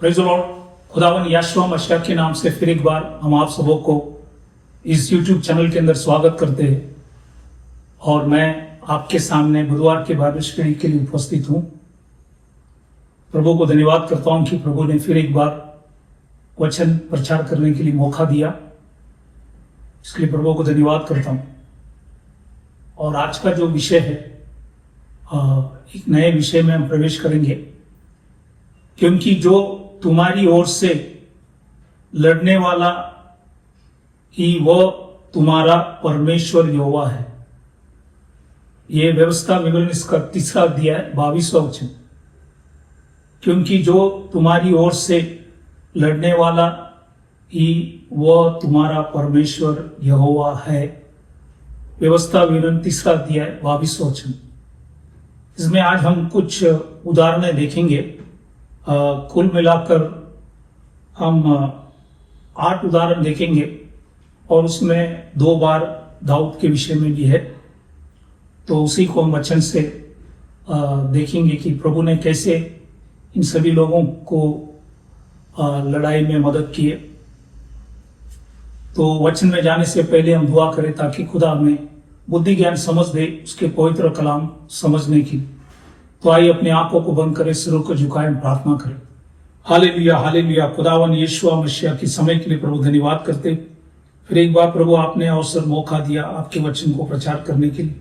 Praise the Lord. खुदावन यहोशू मसीह के नाम से फिर एक बार हम आप सबों को इस YouTube चैनल के अंदर स्वागत करते हैं और मैं आपके सामने बुधवार के बाइबल स्टडी के लिए उपस्थित हूँ। प्रभु को धन्यवाद करता हूँ कि प्रभु ने फिर एक बार वचन प्रचार करने के लिए मौका दिया, इसके लिए प्रभु को धन्यवाद करता हूँ। और आज का जो विषय है, एक नए विषय में हम प्रवेश करेंगे, क्योंकि जो तुम्हारी ओर से लड़ने वाला ही वह तुम्हारा परमेश्वर यहोवा है। ये व्यवस्था विवरण इसका 3 अध्याय 22वां वचन। क्योंकि जो तुम्हारी ओर से लड़ने वाला ही वह तुम्हारा परमेश्वर यहोवा है। व्यवस्था विवरण 3 अध्याय 22वां वचन। इसमें आज हम कुछ उदाहरणें देखेंगे। कुल मिलाकर हम 8 उदाहरण देखेंगे और उसमें 2 बार दाऊद के विषय में भी है। तो उसी को हम वचन से देखेंगे कि प्रभु ने कैसे इन सभी लोगों को लड़ाई में मदद की है। तो वचन में जाने से पहले हम दुआ करें ताकि खुदा हमें बुद्धि ज्ञान समझ दे उसके पवित्र कलाम समझने की। तो आइए अपने आंखों को बंद करें, सिरों को झुकाएं, प्रार्थना करें। Hallelujah hallelujah. खुदावन यीशु मसीह की समय के लिए प्रभु धन्यवाद करते। फिर एक बार प्रभु आपने अवसर मौका दिया आपके वचन को प्रचार करने के लिए।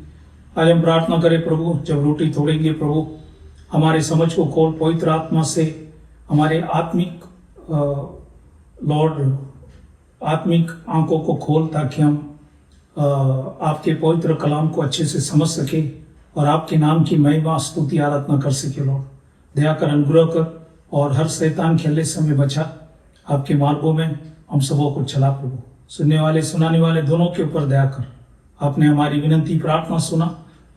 आज हम प्रार्थना करें प्रभु, जब रोटी तोड़ेंगे प्रभु हमारे समझ को खोल, पवित्र आत्मा से हमारे आत्मिक लॉर्ड आत्मिक आंखों को खोल, ताकि हम आपके पवित्र कलाम को अच्छे से समझ सके और आपके नाम की महिमा स्तुति आराधना कर सके। लॉर्ड दया कर, अनुग्रह कर और हर शैतान खेलने से हमें बचा। आपके मार्गों में हम सबों को चला प्रभु। सुनने वाले सुनाने वाले दोनों के ऊपर दया कर। आपने हमारी विनती प्रार्थना सुना,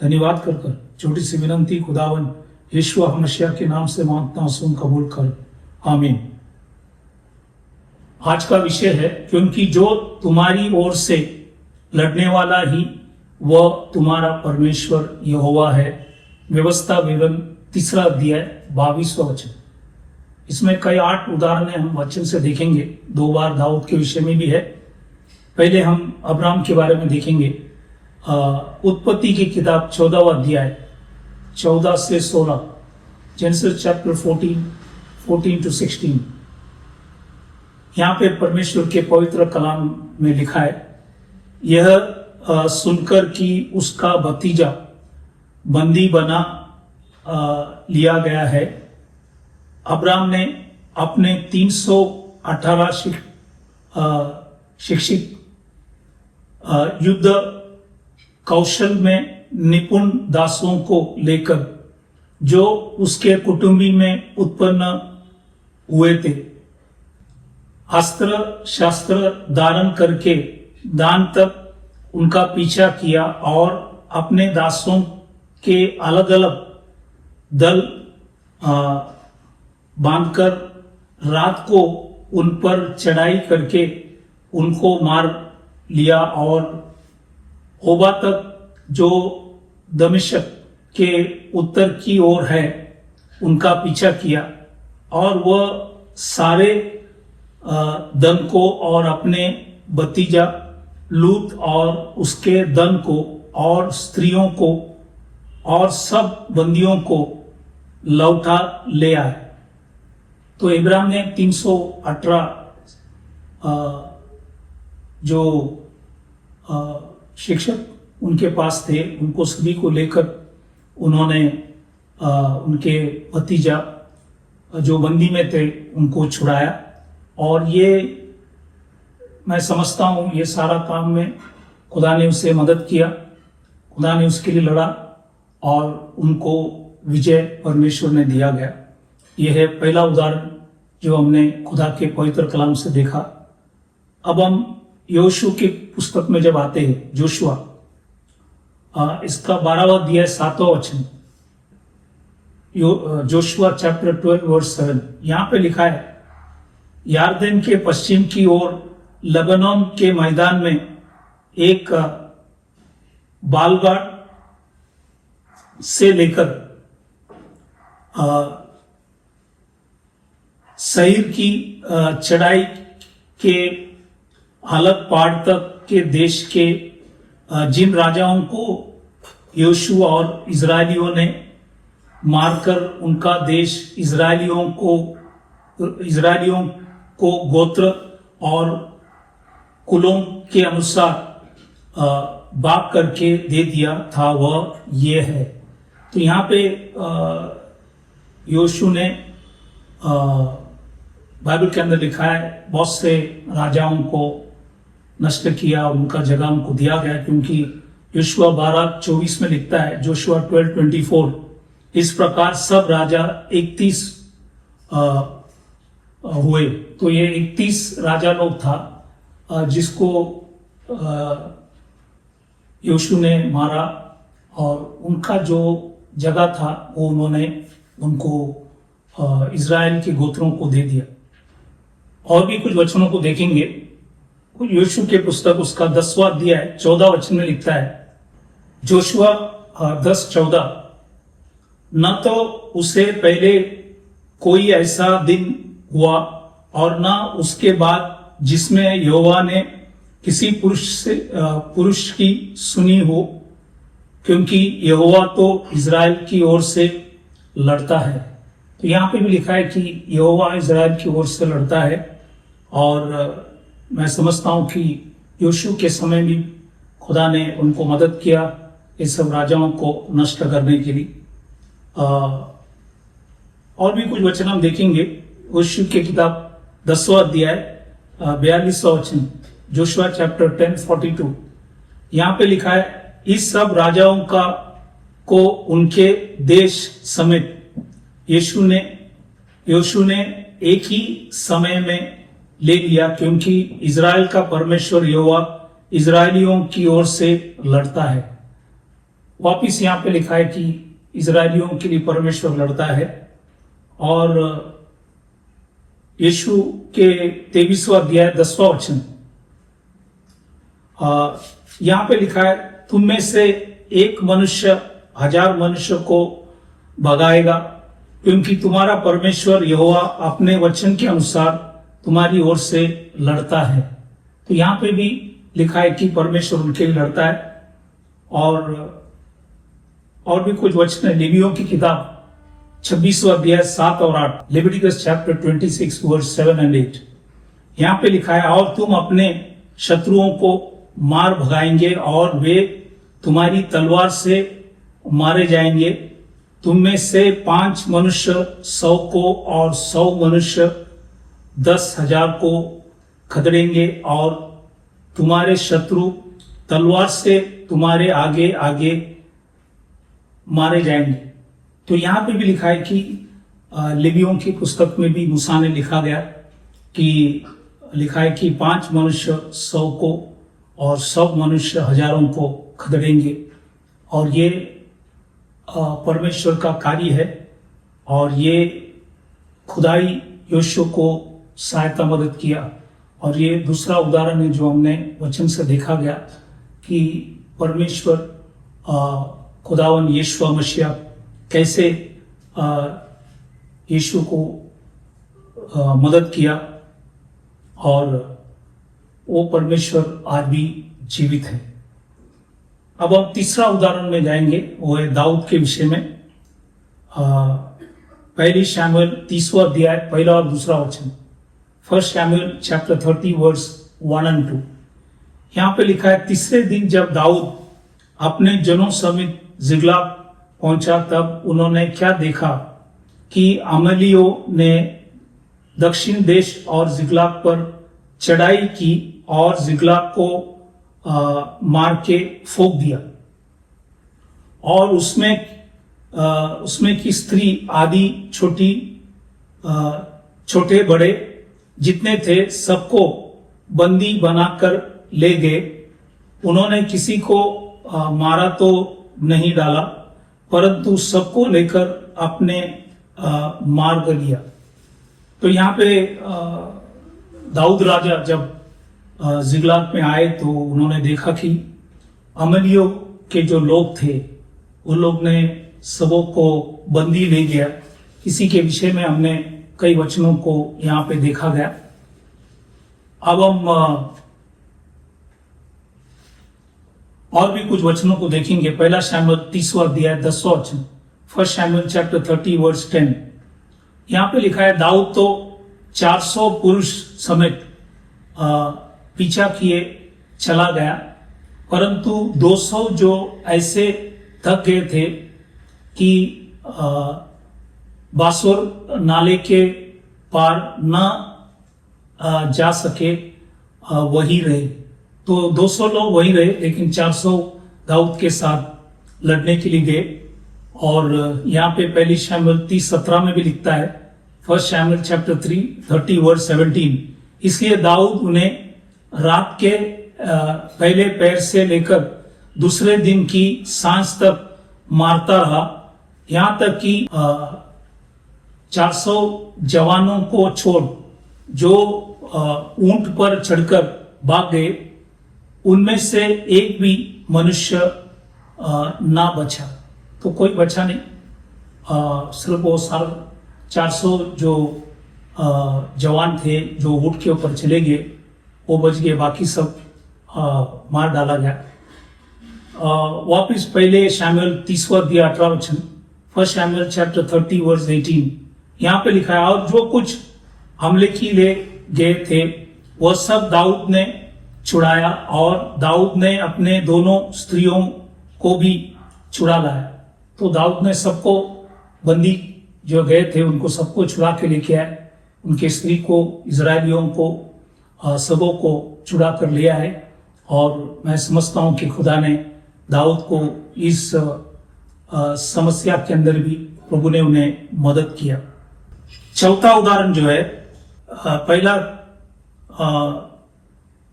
धन्यवाद कर छोटी सी विनती खुदावन यीशु मसीह के नाम से मांगता हूं, सुन कबूल कर, आमीन। आज का विषय है, क्योंकि जो तुम्हारी ओर से लड़ने वाला ही वह तुम्हारा परमेश्वर यहोवा है। व्यवस्था विवरण 3 अध्याय 22वां वचन। इसमें कई 8 उदाहरण हम वचन से देखेंगे। 2 बार दाऊद के विषय में भी है। पहले हम अब्राहम के बारे में देखेंगे। उत्पत्ति की किताब 14वां अध्याय 14 से 16, जेनेसिस चैप्टर 14 to 16। यहाँ पे परमेश्वर के पवित्र कलाम में लिखा है, यह सुनकर कि उसका भतीजा बंदी बना लिया गया है, अब्राम ने अपने 318 शिक्षित युद्ध कौशल में निपुण दासों को लेकर, जो उसके कुटुंबी में उत्पन्न हुए थे, अस्त्र शस्त्र धारण करके दान तक उनका पीछा किया और अपने दासों के अलग अलग दल बांधकर रात को उन पर चढ़ाई करके उनको मार लिया और होबा तक, जो दमिश्क के उत्तर की ओर है, उनका पीछा किया। और वह सारे दल को और अपने भतीजा लूत और उसके दल को और स्त्रियों को और सब बंदियों को लौटा ले आए। तो इब्राहिम ने 318 जो शिक्षक उनके पास थे, उनको सभी को लेकर उन्होंने उनके भतीजा जो बंदी में थे उनको छुड़ाया। और ये मैं समझता हूँ ये सारा काम में खुदा ने उससे मदद किया, खुदा ने उसके लिए लड़ा और उनको विजय परमेश्वर ने दिया गया। यह है पहला उदाहरण जो हमने खुदा के पवित्र कलाम से देखा। अब हम योशू की पुस्तक में जब आते हैं, जोशुआ इसका 12वां अध्याय 7वां वचन, जोशुआ चैप्टर 12 वर्स 7। यहाँ पे लिखा है, यारदन के पश्चिम की ओर लेबनान के मैदान में एक बालगाड़ से लेकर सईर की चढ़ाई के अलग पहाड़ तक के देश के जिन राजाओं को योशुआ और इजरायलियों ने मारकर उनका देश इजरायलियों को गोत्र और कुलों के अनुसार बाग करके दे दिया था, वह ये है। तो यहाँ पे योशु ने बाइबल के अंदर लिखा है बहुत से राजाओं को नष्ट किया और उनका जगह उनको दिया गया, क्योंकि योशुआ 12:24 में लिखता है, जोशुआ 12:24, इस प्रकार सब राजा 31 हुए। तो ये 31 राजा लोग था जिसको योशु ने मारा और उनका जो जगह था वो उन्होंने उनको इजराइल के गोत्रों को दे दिया। और भी कुछ वचनों को देखेंगे। योशु के पुस्तक उसका 10वां अध्याय 14 वचन में लिखता है, जोशुआ 10:14, न तो उसे पहले कोई ऐसा दिन हुआ और न उसके बाद जिसमें यहोवा ने किसी पुरुष की सुनी हो, क्योंकि यहोवा तो इजराइल की ओर से लड़ता है। तो यहाँ पे भी लिखा है कि यहोवा इजराइल की ओर से लड़ता है। और मैं समझता हूं कि योशु के समय भी खुदा ने उनको मदद किया इस सब राजाओं को नष्ट करने के लिए। और भी कुछ वचन हम देखेंगे। योशु की किताब 10वां अध्याय 42वां वचन, जोशुआ चैप्टर 10:42, यहाँ पे लिखा है, इस सब राजाओं को उनके देश समेत योशु ने एक ही समय में ले लिया, क्योंकि इजराइल का परमेश्वर यहोवा इजरायलियों की ओर से लड़ता है। वापिस यहाँ पे लिखा है कि इजरायलियों के लिए परमेश्वर लड़ता है। और यीशु के 23वां अध्याय 10वां वचन, यहाँ पे लिखा है, तुम में से एक मनुष्य 1000 मनुष्य को भगाएगा, क्योंकि तुम्हारा परमेश्वर यहोवा अपने वचन के अनुसार तुम्हारी ओर से लड़ता है। तो यहाँ पे भी लिखा है कि परमेश्वर उनके लिए लड़ता है। और भी कुछ वचन है। लेवियों की किताब 26वां अध्याय 7 और 8, लेविटिकस चैप्टर 26 वर्स 7 and 8, यहाँ पे लिखा है, और तुम अपने शत्रुओं को मार भगाएंगे और वे तुम्हारी तलवार से मारे जाएंगे। तुम में से 5 मनुष्य 100 को और 100 मनुष्य 10,000 को खदेड़ेंगे और तुम्हारे शत्रु तलवार से तुम्हारे आगे आगे मारे जाएंगे। तो यहाँ पे भी लिखा है कि लेवियों की पुस्तक में भी मूसा ने लिखा है कि 5 मनुष्य 100 को और 100 मनुष्य हजारों को खदेड़ेंगे। और ये परमेश्वर का कार्य है और ये खुदाई योशु को सहायता मदद किया। और ये दूसरा उदाहरण है जो हमने वचन से देखा गया कि परमेश्वर खुदावन यीशु मसीह कैसे यीशु को मदद किया और वो परमेश्वर आज भी जीवित है। अब हम तीसरा उदाहरण में जाएंगे, वो है दाऊद के विषय में। पहली शमूएल 30वां अध्याय 1 और 2 वचन, 1 शमूएल चैप्टर 30 वर्स 1 and 2, यहाँ पे लिखा है, तीसरे दिन जब दाऊद अपने जनों समेत जिगलाग पहुंचा, तब उन्होंने क्या देखा कि अमलियों ने दक्षिण देश और जिगलाग पर चढ़ाई की और जिगलाग को मार के फूंक दिया। और उसमें की स्त्री आदि छोटे बड़े जितने थे सबको बंदी बनाकर ले गए। उन्होंने किसी को मारा तो नहीं डाला, परंतु सबको लेकर अपने मार्ग लिया। तो यहाँ पे दाऊद राजा जब जिगलाग में आए तो उन्होंने देखा कि अमलियों के जो लोग थे उन लोग ने सबों को बंदी ले गया। इसी के विषय में हमने कई वचनों को यहाँ पे देखा गया। अब हम और भी कुछ वचनों को देखेंगे। पहला शमूएल 30वां अध्याय 10वां वचन, फर्स्ट शमूएल चैप्टर 30 वर्स 10। यहाँ पे लिखा है, दाऊद तो 400 पुरुष समेत पीछा किए चला गया, परंतु 200 जो ऐसे थक गए थे कि बासोर नाले के पार न जा सके, वही रहे। तो 200 लोग वही रहे, लेकिन 400 दाऊद के साथ लड़ने के लिए गए। और यहाँ पे पहली शमूएल 30:17 में भी लिखता है, फर्स्ट शमूएल चैप्टर 30 वर्स 17। इसलिए दाऊद उन्हें रात के पहले पैर से लेकर दूसरे दिन की सांझ तक मारता रहा, यहां तक कि 400 जवानों को छोड़ जो ऊंट पर चढ़कर भाग गए, उनमें से एक भी मनुष्य ना बचा। तो कोई बचा नहीं, सिर्फ वो 400 जो जवान थे जो ऊंट के ऊपर चले गए वो बच गए, बाकी सब मार डाला गया। वापिस पहले शमूएल 30वां अध्याय 18 वचन, फर्स्ट शमूएल चैप्टर 30 वर्स 18। यहाँ पे लिखा है, और जो कुछ हमले की ले गए थे वह सब दाऊद ने छुड़ाया, और दाऊद ने अपने दोनों स्त्रियों को भी छुड़ा लाया। तो दाऊद ने सबको, बंदी जो गए थे उनको सबको छुड़ा के लेके आए, उनके स्त्री को, इजरायलियों को, सबों को छुड़ा कर लिया है। और मैं समझता हूं कि खुदा ने दाऊद को इस समस्या के अंदर भी प्रभु ने उन्हें मदद किया। चौथा उदाहरण जो है, पहला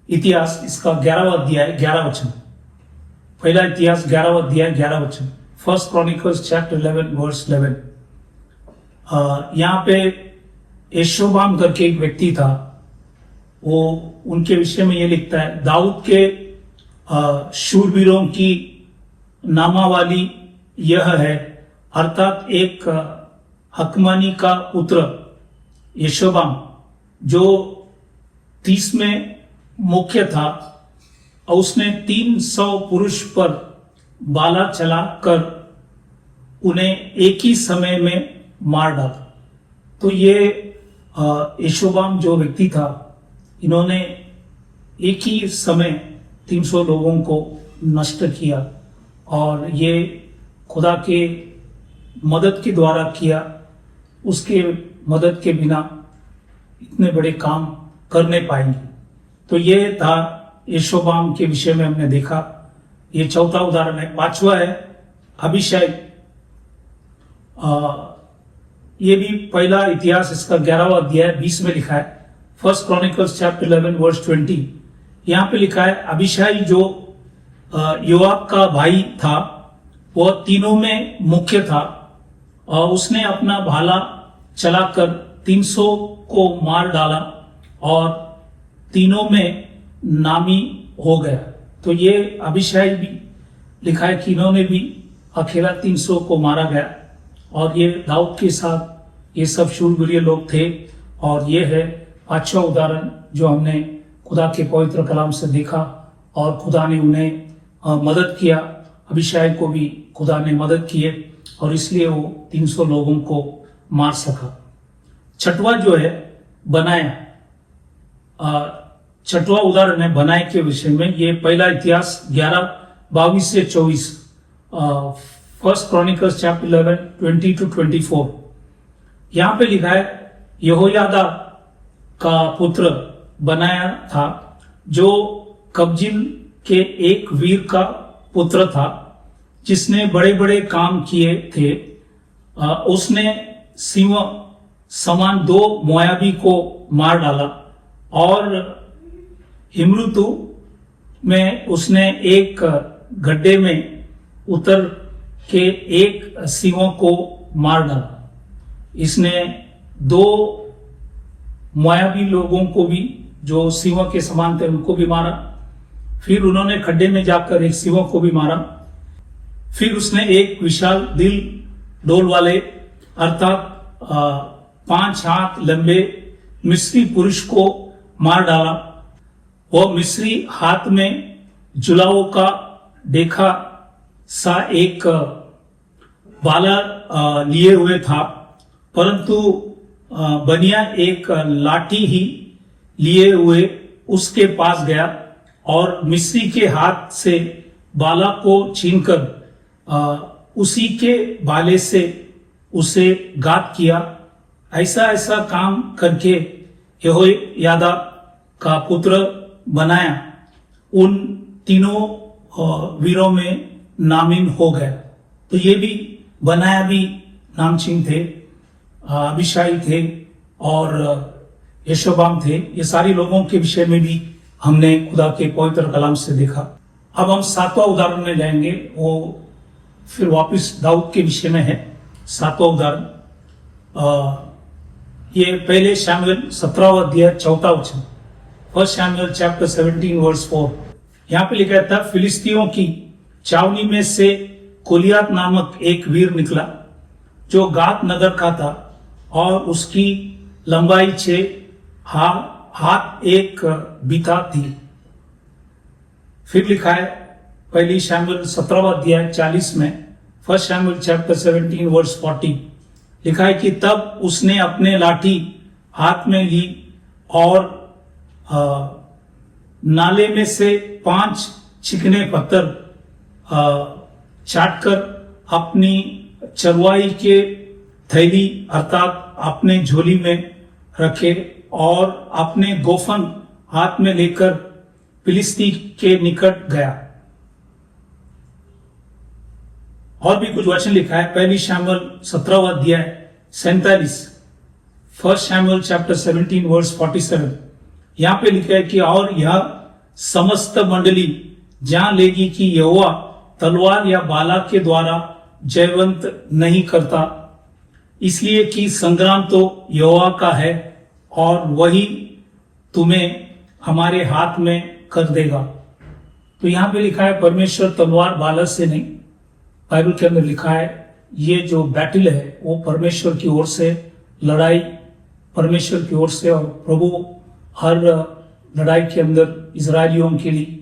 इतिहास इसका 11वां अध्याय 11 वचन, पहला इतिहास 11वां अध्याय 11 वचन, फर्स्ट क्रॉनिकल्स चैप्टर 11 वर्स 11। यहाँ पे यशोबाम करके एक व्यक्ति था, वो उनके विषय में ये लिखता है, दाऊद के शूरवीरों की नामावली यह है, अर्थात एक हकमानी का पुत्र यशोबाम जो 30 में मुख्य था, और उसने 300 पुरुष पर बाला चला कर उन्हें एक ही समय में मार डाला। तो ये यशोबाम जो व्यक्ति था, इन्होंने एक ही समय 300 लोगों को नष्ट किया, और ये खुदा के मदद के द्वारा किया। उसके मदद के बिना इतने बड़े काम कर नहीं पाएंगे। तो ये था यशोबाम के विषय में हमने देखा। ये चौथा उदाहरण है। पांचवा है अभिषय। ये भी पहला इतिहास इसका 11वां अध्याय 20 में लिखा है, फर्स्ट क्रॉनिकल्स चैप्टर 11 वर्स 20। यहाँ पे लिखा है, अभिषाई जो योआब का भाई था, वह तीनों में मुख्य था, और उसने अपना भाला चलाकर 300 को मार डाला और तीनों में नामी हो गया। तो ये अभिषाई भी लिखा है कि इन्होंने भी अकेला 300 को मारा गया, और ये दाऊद के साथ ये सब शूरवीर लोग थे। और ये है पांचवा उदाहरण जो हमने खुदा के पवित्र कलाम से देखा, और खुदा ने उन्हें मदद किया। अभिषाई को भी खुदा ने मदद किए, और इसलिए वो 300 लोगों को मार सका। छठवां जो है बनाया, छठवां उदाहरण है बनाए के विषय में। ये पहला इतिहास 11:22 से 24, फर्स्ट क्रॉनिकल्स चैप्टर 11 20 to 24। यहाँ पे लिखा है, यहोयादा का पुत्र बनाया था, जो कब्जिल के एक वीर का पुत्र था, जिसने बड़े बड़े काम किए थे। उसने सिंह समान 2 मोयाबी को मार डाला, और हिमरुतु में उसने एक गड्ढे में उतर के एक सिंह को मार डाला। इसने 2 मोयाबी लोगों को भी जो सिंह के समान थे उनको भी मारा। फिर उन्होंने खड्डे में जाकर एक सिंह को भी मारा। फिर उसने एक विशाल दिल डोल वाले अर्थात 5 हाथ लंबे मिस्री पुरुष को मार डाला। वह मिस्री हाथ में जुलाओं का देखा सा एक बाला लिए हुए था, परंतु बनिया एक लाठी ही लिए हुए उसके पास गया और मिस्री के हाथ से बाला को छीनकर उसी के बाले से उसे घात किया। ऐसा ऐसा काम करके यहोयादा का पुत्र बनाया उन तीनों वीरों में नामिन हो गया। तो ये भी बनाया भी नामचीन थे, अभिषाई थे और यशोबाम थे। ये सारे लोगों के विषय में भी हमने खुदा के पवित्र कलाम से देखा। अब हम 7वां उदाहरण में जाएंगे, वो फिर वापस दाऊद के विषय में है। 7वां उदाहरण ये पहले शमूएल 17वां अध्याय 4वां वचन, 1 शमूएल चैप्टर 17 वर्स 4। यहाँ पे लिखा था, फिलिस्तियों की छावनी में से गोलियत नामक एक वीर निकला जो गात नगर का था और उसकी लंबाई 6 हाथ 1 बीता थी। फिर लिखा है पहली शमूएल 17वां अध्याय 40 में, 1 शमूएल चैप्टर 17 वर्स 40 लिखा है कि तब उसने अपने लाठी हाथ में ली और नाले में से 5 चिकने पत्थर चाटकर अपनी चरवाई के थैली अर्थात अपने झोली में रखे और अपने गोफन हाथ में लेकर फिलिस्ती के निकट गया। और भी कुछ वचन लिखा है, पहली शमूएल 17वां अध्याय 47, 1 शमूएल चैप्टर 17 वर्स 47। यहाँ पे लिखा है कि और यह समस्त मंडली जान लेगी कि यहोवा तलवार या बाला के द्वारा जयवंत नहीं करता, इसलिए कि संग्राम तो यहोवा का है और वही तुम्हें हमारे हाथ में कर देगा। तो यहाँ पे लिखा है परमेश्वर तलवार बाला से नहीं, बाइबल के अंदर लिखा है ये जो बैटल है वो परमेश्वर की ओर से, लड़ाई परमेश्वर की ओर से, और प्रभु हर लड़ाई के अंदर इजरायलियों के लिए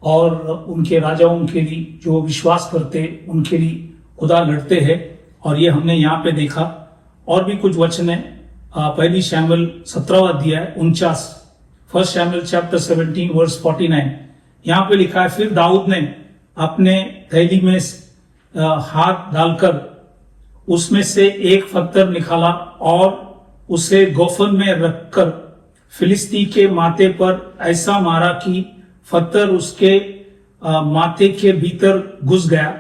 और उनके राजाओं के लिए जो विश्वास करते उनके लिए खुदा लड़ते हैं। और ये हमने यहाँ पे देखा। और भी कुछ वचन है, पहली शमूएल 17वां अध्याय 49, 1 शमूएल चैप्टर 17 वर्स 49। यहाँ पे लिखा है, फिर दाऊद ने अपने थैली में हाथ डालकर उसमें से एक पत्थर निकाला और उसे गोफन में रखकर फिलिस्ती के माथे पर ऐसा मारा कि पत्थर उसके माथे के भीतर घुस गया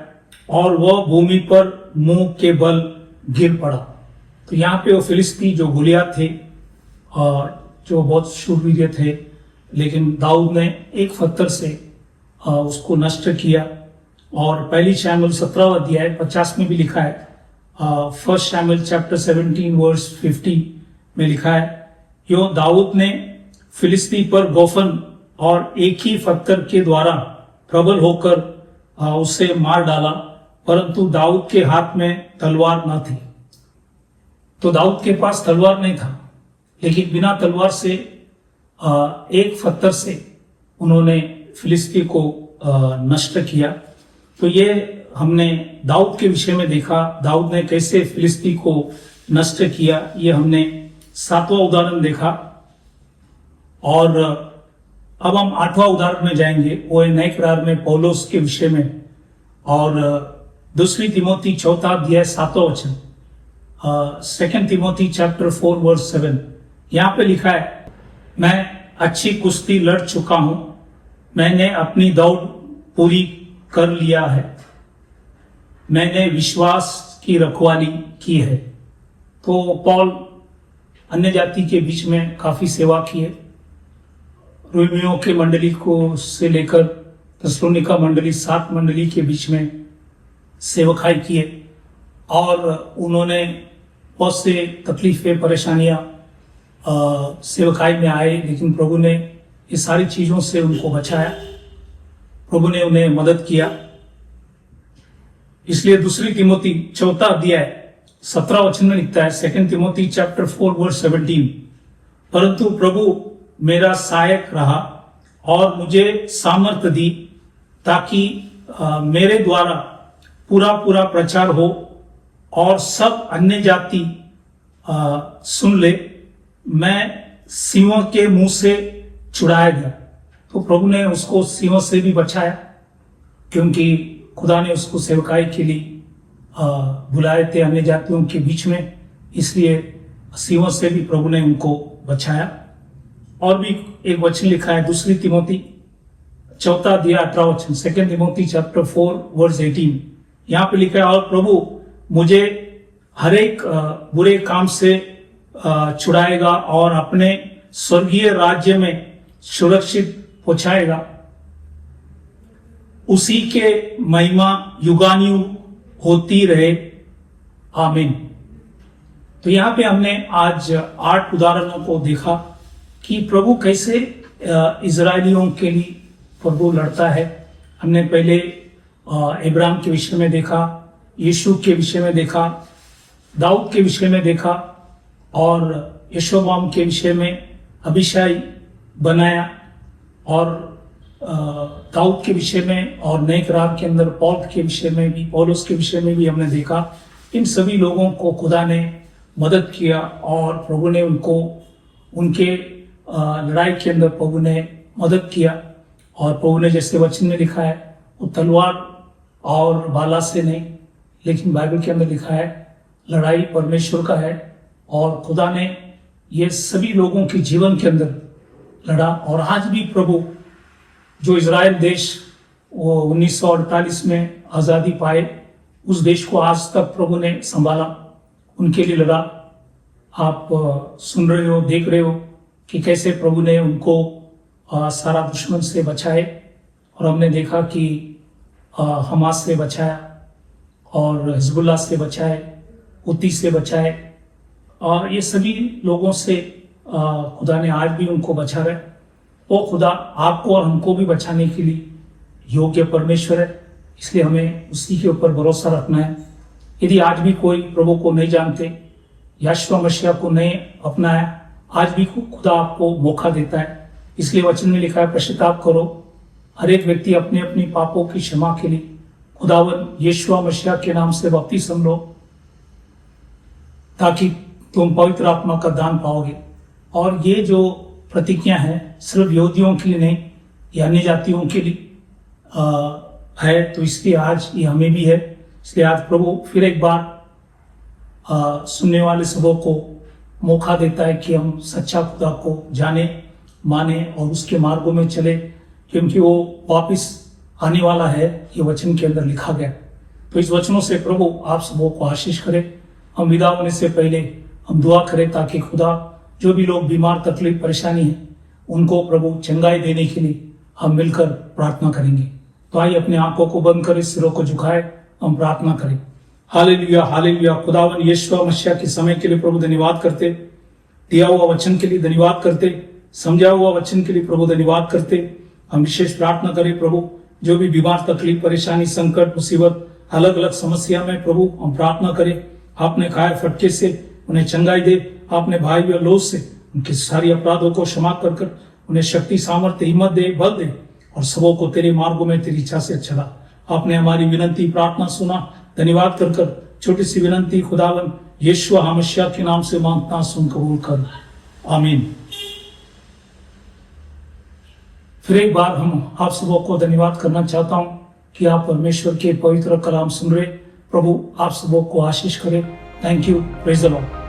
और वह भूमि पर मुंह के बल गिर पड़ा। तो यहाँ पे वो फिलिस्ती जो गोलियत थे और जो बहुत शूरवीर थे, लेकिन दाऊद ने एक पत्थर से उसको नष्ट किया। और पहली शमूएल 17वां अध्याय 50 में भी लिखा है, 1 शमूएल चैप्टर 17 वर्स 50 में लिखा है, यो दाऊद ने फिलिस्ती पर गोफन और एक ही पत्थर के द्वारा प्रबल होकर उसे मार डाला, परंतु दाऊद के हाथ में तलवार न थी। तो दाऊद के पास तलवार नहीं था, लेकिन बिना तलवार से एक पत्थर से उन्होंने फिलिस्ती को नष्ट किया। तो ये हमने दाऊद के विषय में देखा, दाऊद ने कैसे फिलिस्ती को नष्ट किया। ये हमने 7वां उदाहरण देखा। और अब हम 8वां उदाहरण में जाएंगे, वो नए करार में पौलुस के विषय में। और 2 तिमोथी 4 अध्याय 7वां वचन, 2 तिमोथी चैप्टर 4 वर्स 7। यहाँ पे लिखा है, मैं अच्छी कुश्ती लड़ चुका हूं, मैंने अपनी दौड़ पूरी कर लिया है, मैंने विश्वास की रखवाली की है। तो पौल अन्य जाति के बीच में काफी सेवा की है। रोमियो के मंडली को से लेकर थेसलोनिका मंडली, 7 मंडली के बीच में सेवकाई की है। और उन्होंने बहुत से तकलीफें, परेशानियां सेवकाई में आए, लेकिन प्रभु ने ये सारी चीजों से उनको बचाया, प्रभु ने उन्हें मदद किया। इसलिए 2 तिमोथी 4 अध्याय 17 वचन में लिखता है, 2 तिमोथी चैप्टर 4 वर्स 17, परंतु प्रभु मेरा सहायक रहा और मुझे सामर्थ्य दी ताकि मेरे द्वारा पूरा पूरा प्रचार हो और सब अन्य जाति सुन ले। मैं सिंहों के मुंह से छुड़ाया गया। तो प्रभु ने उसको सिंहों से भी बचाया, क्योंकि खुदा ने उसको सेवकाई के लिए बुलाए थे अन्य जातियों के बीच में, इसलिए सिंहों से भी प्रभु ने उनको बचाया। और भी एक वचन लिखा है 2 तिमोथी 4 अध्याय 18 वचन, 2 तिमोथी चैप्टर 4 वर्स 18, यहाँ पे लिखा है, और प्रभु मुझे हर एक बुरे काम से छुड़ाएगा और अपने स्वर्गीय राज्य में सुरक्षित पहुंचाएगा। उसी के महिमा युगानुयुग होती रहे, आमीन। तो यहाँ पे हमने आज 8 उदाहरणों को देखा कि प्रभु कैसे इजरायलियों के लिए प्रभु लड़ता है। हमने पहले इब्राहिम के विषय में देखा, यीशु के विषय में देखा, दाऊद के विषय में देखा और यशोबाम के विषय में अभिषाई बनाया, और दाऊद के विषय में और नए करार के अंदर पौल के विषय में भी, पौलुस के विषय में भी हमने देखा। इन सभी लोगों को खुदा ने मदद किया और प्रभु ने उनको उनके लड़ाई के अंदर प्रभु ने मदद किया। और प्रभु ने जैसे वचन में लिखा है, वो तलवार और भाला से नहीं, लेकिन बाइबल के अंदर लिखा है लड़ाई परमेश्वर का है, और खुदा ने ये सभी लोगों के जीवन के अंदर लड़ा। और आज भी प्रभु जो इजराइल देश वो 1948 में आज़ादी पाए, उस देश को आज तक प्रभु ने संभाला, उनके लिए लड़ा। आप सुन रहे हो, देख रहे हो कि कैसे प्रभु ने उनको सारा दुश्मन से बचाए। और हमने देखा कि हमास से बचाया और हिजबुल्लाह से बचाए, हुती से बचाए, और ये सभी लोगों से खुदा ने आज भी उनको बचा रहे। वो खुदा आपको और हमको भी बचाने के लिए योग्य परमेश्वर है, इसलिए हमें उसी के ऊपर भरोसा रखना है। यदि आज भी कोई प्रभु को नहीं जानते, यीशु मसीह को नहीं अपनाया, आज भी खुदा आपको मौका देता है। इसलिए वचन में लिखा है, पश्चाताप करो, हर एक व्यक्ति अपने अपने पापों की क्षमा के लिए खुदावन यीशु मसीह के नाम से बपतिस्मा लो, ताकि तुम पवित्र आत्मा का दान पाओगे। और ये जो प्रतिज्ञा है सिर्फ यहूदियों के लिए नहीं, ये अन्य जातियों के लिए है, तो इसलिए आज ये हमें भी है। इसलिए आज प्रभु फिर एक बार सुनने वाले सबों को मौका देता है कि हम सच्चा खुदा को जाने, माने और उसके मार्गों में चले, क्योंकि वो वापस आने वाला है, ये वचन के अंदर लिखा गया। तो इस वचनों से प्रभु आप सबों को आशीष करे। हम विदा होने से पहले हम दुआ करें ताकि खुदा जो भी लोग बीमार, तकलीफ, परेशानी है, उनको प्रभु चंगाई देने के लिए हम मिलकर प्रार्थना करेंगे। तो आइए अपने आंखों को बंद कर सिरों को झुकाए हम प्रार्थना करें। Hallelujah, hallelujah. खुदावन यीशु मसीह के समय के लिए प्रभु धन्यवाद करते, दिया हुआ वचन के लिए धन्यवाद करते, समझा हुआ वचन के लिए प्रभु धन्यवाद करते। हम विशेष प्रार्थना करें प्रभु, जो भी बीमार, तकलीफ, परेशानी, संकट, मुसीबत, अलग अलग समस्या में प्रभु हम प्रार्थना करें, आपने खाए फटके से उन्हें चंगाई दे, आपने भाई और लोग से उनके सारी अपराधों को क्षमा कर उन्हें शक्ति, सामर्थ्य, हिम्मत दे, बल दे, और सबों को तेरे मार्गों में तेरी इच्छा से चला। आपने हमारी विनती, प्रार्थना सुना, धन्यवाद कर छोटी सी विनती खुदावन यीशु मसीह के नाम से मांगता, सुन कबूल कर, आमीन। फिर एक बार हम आप सबों को धन्यवाद करना चाहता हूं कि आप परमेश्वर के पवित्र कलाम सुन रहे। प्रभु आप सबों को आशीष करे। Thank you, praise the Lord.